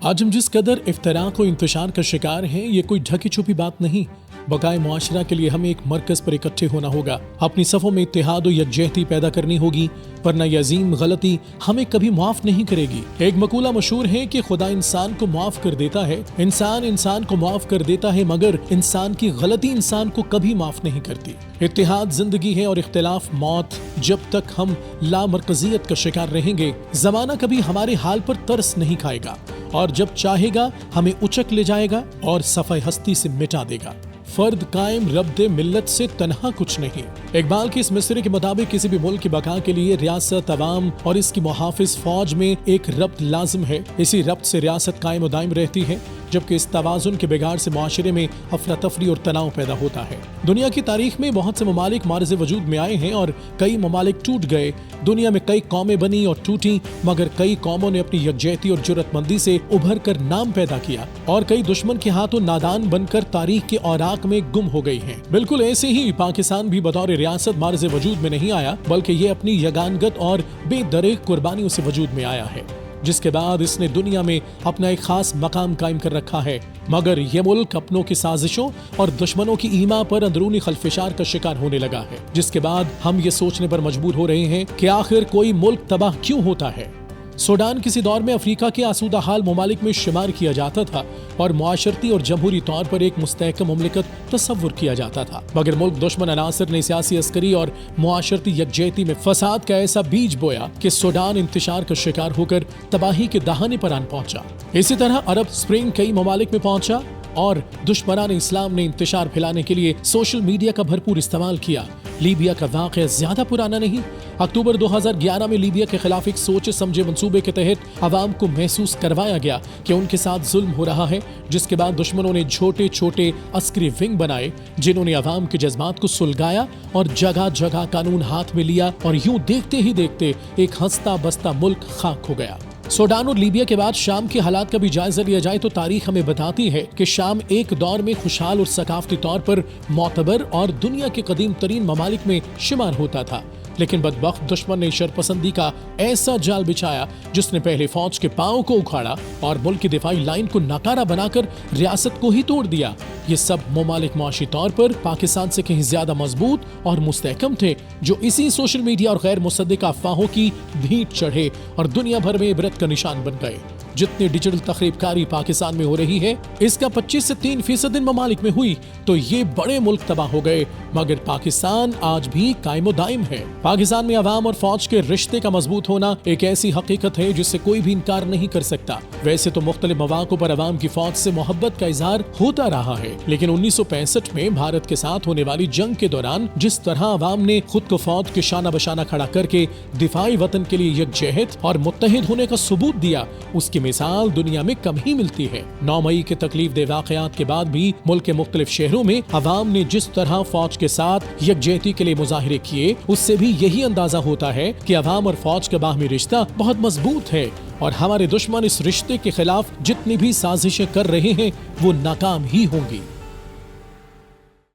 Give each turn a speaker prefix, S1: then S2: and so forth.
S1: آج ہم جس قدر افتراق و انتشار کا شکار ہیں، یہ کوئی ڈھکی چھپی بات نہیں۔ بقائے معاشرہ کے لیے ہمیں ایک مرکز پر اکٹھے ہونا ہوگا، اپنی صفوں میں اتحاد و یکجہتی پیدا کرنی ہوگی، ورنہ یہ عظیم غلطی ہمیں کبھی معاف نہیں کرے گی۔ ایک مقولہ مشہور ہے کہ خدا انسان کو معاف کر دیتا ہے، انسان کو معاف کر دیتا ہے، مگر انسان کی غلطی انسان کو کبھی معاف نہیں کرتی۔ اتحاد زندگی ہے اور اختلاف موت۔ جب تک ہم لامرکزیت کا شکار رہیں گے، زمانہ کبھی ہمارے حال پر ترس نہیں کھائے گا، اور جب چاہے گا ہمیں اچک لے جائے گا اور صفحہ ہستی سے مٹا دے گا۔ فرد قائم ربط ملت سے تنہا کچھ نہیں۔ اقبال کے اس مصرے کے مطابق کسی بھی ملک کی بقا کے لیے ریاست، عوام اور اس کی محافظ فوج میں ایک ربط لازم ہے۔ اسی ربط سے ریاست قائم و دائم رہتی ہے، جبکہ اس توازن کے بگاڑ سے معاشرے میں افراتفری اور تناؤ پیدا ہوتا ہے۔ دنیا کی تاریخ میں بہت سے ممالک معرض وجود میں آئے ہیں اور کئی ممالک ٹوٹ گئے۔ دنیا میں کئی قومیں بنی اور ٹوٹیں، مگر کئی قوموں نے اپنی یکجہتی اور جرأت مندی سے ابھر کر نام پیدا کیا، اور کئی دشمن کے ہاتھوں نادان بن کر تاریخ کے اوراق میں گم ہو گئی ہیں۔ بالکل ایسے ہی پاکستان بھی بطور ریاست معرض وجود میں نہیں آیا، بلکہ یہ اپنی یگانگت اور بے دریغ قربانیوں سے وجود میں آیا ہے، جس کے بعد اس نے دنیا میں اپنا ایک خاص مقام قائم کر رکھا ہے۔ مگر یہ ملک اپنوں کی سازشوں اور دشمنوں کی ایما پر اندرونی خلفشار کا شکار ہونے لگا ہے، جس کے بعد ہم یہ سوچنے پر مجبور ہو رہے ہیں کہ آخر کوئی ملک تباہ کیوں ہوتا ہے۔ سوڈان کسی دور میں افریقہ کے آسودہ حال ممالک میں شمار کیا جاتا تھا اور معاشرتی اور جمہوری طور پر ایک مستحکم مملکت تصور کیا جاتا تھا، مگر ملک دشمن عناصر نے سیاسی، عسکری اور معاشرتی یکجہتی میں فساد کا ایسا بیج بویا کہ سوڈان انتشار کا شکار ہو کر تباہی کے دہانے پر آن پہنچا۔ اسی طرح عرب اسپرنگ کئی ممالک میں پہنچا اور دشمنان اسلام نے انتشار پھیلانے کے لیے سوشل میڈیا کا بھرپور استعمال کیا۔ لیبیا کا واقعہ زیادہ پرانا نہیں۔ اکتوبر 2011 میں لیبیا کے خلاف ایک سوچے سمجھے منصوبے کے تحت عوام کو محسوس کروایا گیا کہ ان کے ساتھ ظلم ہو رہا ہے، جس کے بعد دشمنوں نے چھوٹے چھوٹے عسکری ونگ بنائے، جنہوں نے عوام کے جذبات کو سلگایا اور جگہ جگہ قانون ہاتھ میں لیا، اور یوں دیکھتے ہی دیکھتے ایک ہنستا بستا ملک خاک ہو گیا۔ سوڈان اور لیبیا کے بعد شام کے حالات کا بھی جائزہ لیا جائے تو تاریخ ہمیں بتاتی ہے کہ شام ایک دور میں خوشحال اور ثقافتی طور پر معتبر اور دنیا کے قدیم ترین ممالک میں شمار ہوتا تھا، لیکن بدبخت دشمن نے شرپسندی کا ایسا جال بچھایا جس نے پہلے فوج کے پاؤں کو اکھاڑا اور ملک کی دفاعی لائن کو ناکارہ بنا کر ریاست کو ہی توڑ دیا۔ یہ سب ممالک معاشی طور پر پاکستان سے کہیں زیادہ مضبوط اور مستحکم تھے، جو اسی سوشل میڈیا اور غیر مصدقہ افواہوں کی بھیٹ چڑھے اور دنیا بھر میں عبرت کا نشان بن گئے۔ جتنی ڈیجیٹل تخریب کاری پاکستان میں ہو رہی ہے، اس کا 25 سے 3% ان ممالک میں ہوئی تو یہ بڑے ملک تباہ ہو گئے، مگر پاکستان آج بھی قائم و دائم ہے۔ پاکستان میں عوام اور فوج کے رشتے کا مضبوط ہونا ایک ایسی حقیقت ہے جس سے کوئی بھی انکار نہیں کر سکتا۔ ویسے تو مختلف مواقع پر عوام کی فوج سے محبت کا اظہار ہوتا رہا ہے، لیکن 1965 میں بھارت کے ساتھ ہونے والی جنگ کے دوران جس طرح عوام نے خود کو فوج کے شانہ بشانہ کھڑا کر کے دفاعی وطن کے لیے یکجہت اور متحد ہونے کا ثبوت دیا، اس کی مثال دنیا میں کم ہی ملتی ہے۔ 9 مئی کے تکلیف دہ واقعات کے بعد بھی ملک کے مختلف شہروں میں عوام نے جس طرح فوج کے ساتھ یکجہتی کے لیے مظاہرے کیے، اس سے بھی یہی اندازہ ہوتا ہے کہ عوام اور فوج کا باہمی رشتہ بہت مضبوط ہے، اور ہمارے دشمن اس رشتے کے خلاف جتنی بھی سازشیں کر رہے ہیں وہ ناکام ہی ہوں گی۔